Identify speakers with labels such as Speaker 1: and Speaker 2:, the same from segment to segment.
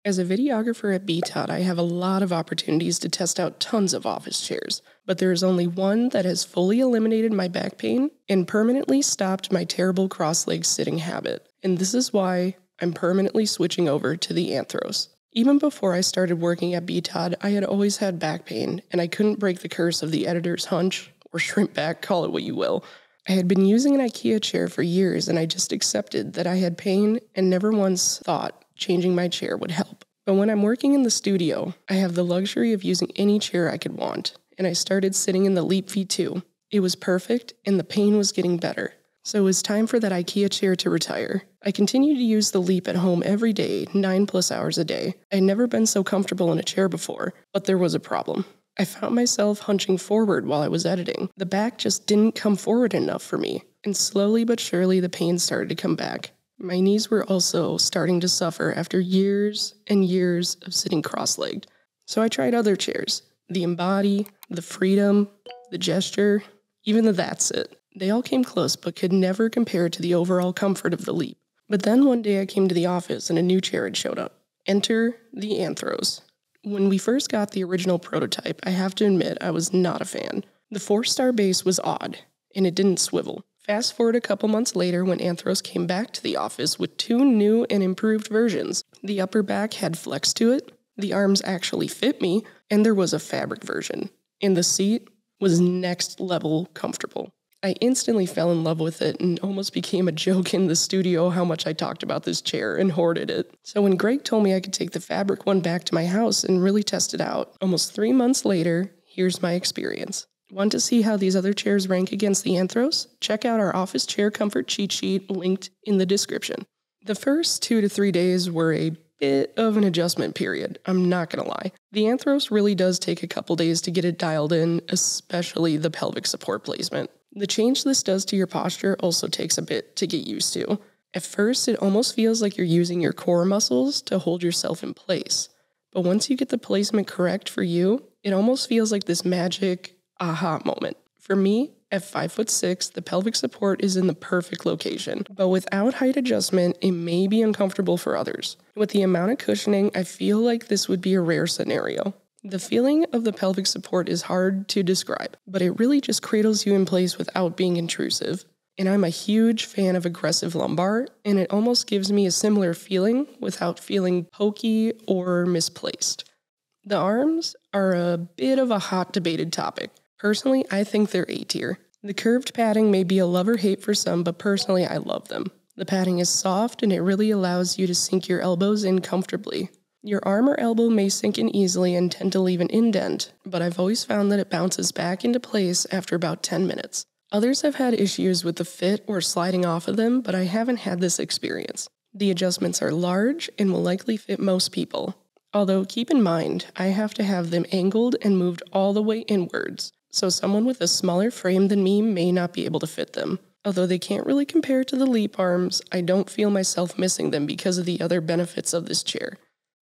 Speaker 1: As a videographer at BTOD, I have a lot of opportunities to test out tons of office chairs, but there is only one that has fully eliminated my back pain and permanently stopped my terrible cross-legged sitting habit. And this is why I'm permanently switching over to the Anthros. Even before I started working at BTOD, I had always had back pain, and I couldn't break the curse of the editor's hunch, or shrimp back, call it what you will. I had been using an IKEA chair for years, and I just accepted that I had pain and never once thought changing my chair would help. But when I'm working in the studio, I have the luxury of using any chair I could want, and I started sitting in the Leap V2. It was perfect, and the pain was getting better. So it was time for that IKEA chair to retire. I continued to use the Leap at home every day, 9+ hours a day. I'd never been so comfortable in a chair before, but there was a problem. I found myself hunching forward while I was editing. The back just didn't come forward enough for me, and slowly but surely the pain started to come back. My knees were also starting to suffer after years and years of sitting cross-legged. So I tried other chairs. The Embody, the Freedom, the Gesture, even the That's It. They all came close but could never compare to the overall comfort of the Leap. But then one day I came to the office and a new chair had showed up. Enter the Anthros. When we first got the original prototype, I have to admit I was not a fan. The 4-star base was odd, and it didn't swivel. Fast forward a couple months later when Anthros came back to the office with 2 new and improved versions. The upper back had flex to it, the arms actually fit me, and there was a fabric version. And the seat was next level comfortable. I instantly fell in love with it and almost became a joke in the studio how much I talked about this chair and hoarded it. So when Greg told me I could take the fabric one back to my house and really test it out, almost 3 months later, here's my experience. Want to see how these other chairs rank against the Anthros? Check out our office chair comfort cheat sheet linked in the description. The first 2 to 3 days were a bit of an adjustment period, I'm not gonna lie. The Anthros really does take a couple days to get it dialed in, especially the pelvic support placement. The change this does to your posture also takes a bit to get used to. At first, it almost feels like you're using your core muscles to hold yourself in place. But once you get the placement correct for you, it almost feels like this magic aha moment. For me, at 5'6", the pelvic support is in the perfect location. But without height adjustment, it may be uncomfortable for others. With the amount of cushioning, I feel like this would be a rare scenario. The feeling of the pelvic support is hard to describe, but it really just cradles you in place without being intrusive. And I'm a huge fan of aggressive lumbar, and it almost gives me a similar feeling without feeling pokey or misplaced. The arms are a bit of a hot debated topic. Personally, I think they're A tier. The curved padding may be a love or hate for some, but personally I love them. The padding is soft and it really allows you to sink your elbows in comfortably. Your arm or elbow may sink in easily and tend to leave an indent, but I've always found that it bounces back into place after about 10 minutes. Others have had issues with the fit or sliding off of them, but I haven't had this experience. The adjustments are large and will likely fit most people. Although keep in mind, I have to have them angled and moved all the way inwards, so someone with a smaller frame than me may not be able to fit them. Although they can't really compare to the Leap arms, I don't feel myself missing them because of the other benefits of this chair.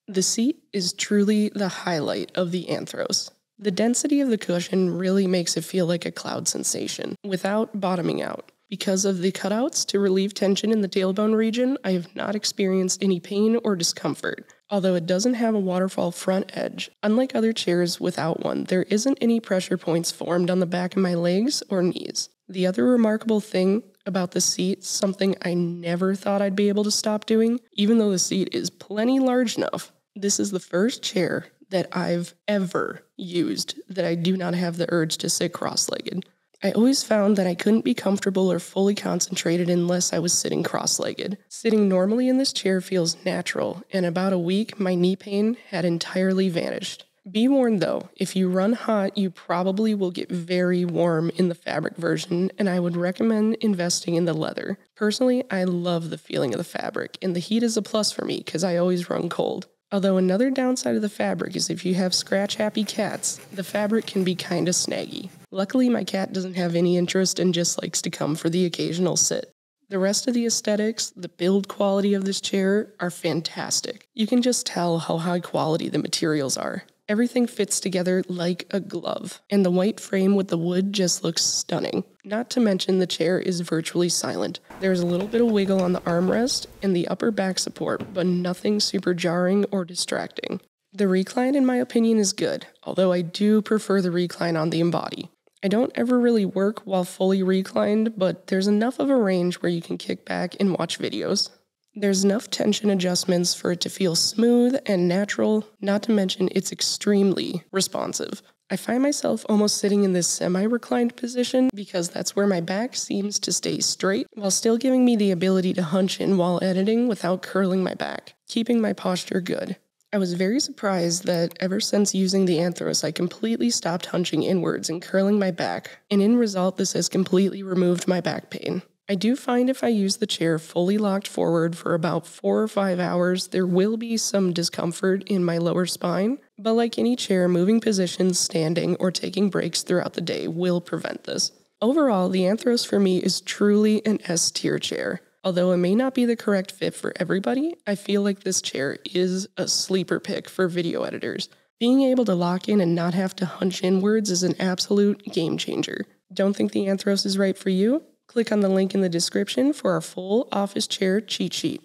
Speaker 1: The seat is truly the highlight of the Anthros. The density of the cushion really makes it feel like a cloud sensation, without bottoming out. Because of the cutouts to relieve tension in the tailbone region, I have not experienced any pain or discomfort. Although it doesn't have a waterfall front edge, unlike other chairs without one, there isn't any pressure points formed on the back of my legs or knees. The other remarkable thing about the seat, something I never thought I'd be able to stop doing, even though the seat is plenty large enough, this is the first chair that I've ever used that I do not have the urge to sit cross-legged. I always found that I couldn't be comfortable or fully concentrated unless I was sitting cross-legged. Sitting normally in this chair feels natural, and in about a week, my knee pain had entirely vanished. Be warned though, if you run hot, you probably will get very warm in the fabric version, and I would recommend investing in the leather. Personally, I love the feeling of the fabric, and the heat is a plus for me because I always run cold. Although another downside of the fabric is if you have scratch-happy cats, the fabric can be kinda snaggy. Luckily, my cat doesn't have any interest and just likes to come for the occasional sit. The rest of the aesthetics, the build quality of this chair are fantastic. You can just tell how high quality the materials are. Everything fits together like a glove, and the white frame with the wood just looks stunning. Not to mention the chair is virtually silent. There's a little bit of wiggle on the armrest and the upper back support, but nothing super jarring or distracting. The recline, in my opinion, is good, although I do prefer the recline on the Embody. I don't ever really work while fully reclined, but there's enough of a range where you can kick back and watch videos. There's enough tension adjustments for it to feel smooth and natural, not to mention it's extremely responsive. I find myself almost sitting in this semi-reclined position because that's where my back seems to stay straight while still giving me the ability to hunch in while editing without curling my back, keeping my posture good. I was very surprised that ever since using the Anthros, I completely stopped hunching inwards and curling my back, and in result, this has completely removed my back pain. I do find if I use the chair fully locked forward for about 4 or 5 hours, there will be some discomfort in my lower spine, but like any chair, moving positions, standing, or taking breaks throughout the day will prevent this. Overall, the Anthros for me is truly an S-tier chair. Although it may not be the correct fit for everybody, I feel like this chair is a sleeper pick for video editors. Being able to lock in and not have to hunch inwards is an absolute game changer. Don't think the Anthros is right for you? Click on the link in the description for our full office chair cheat sheet.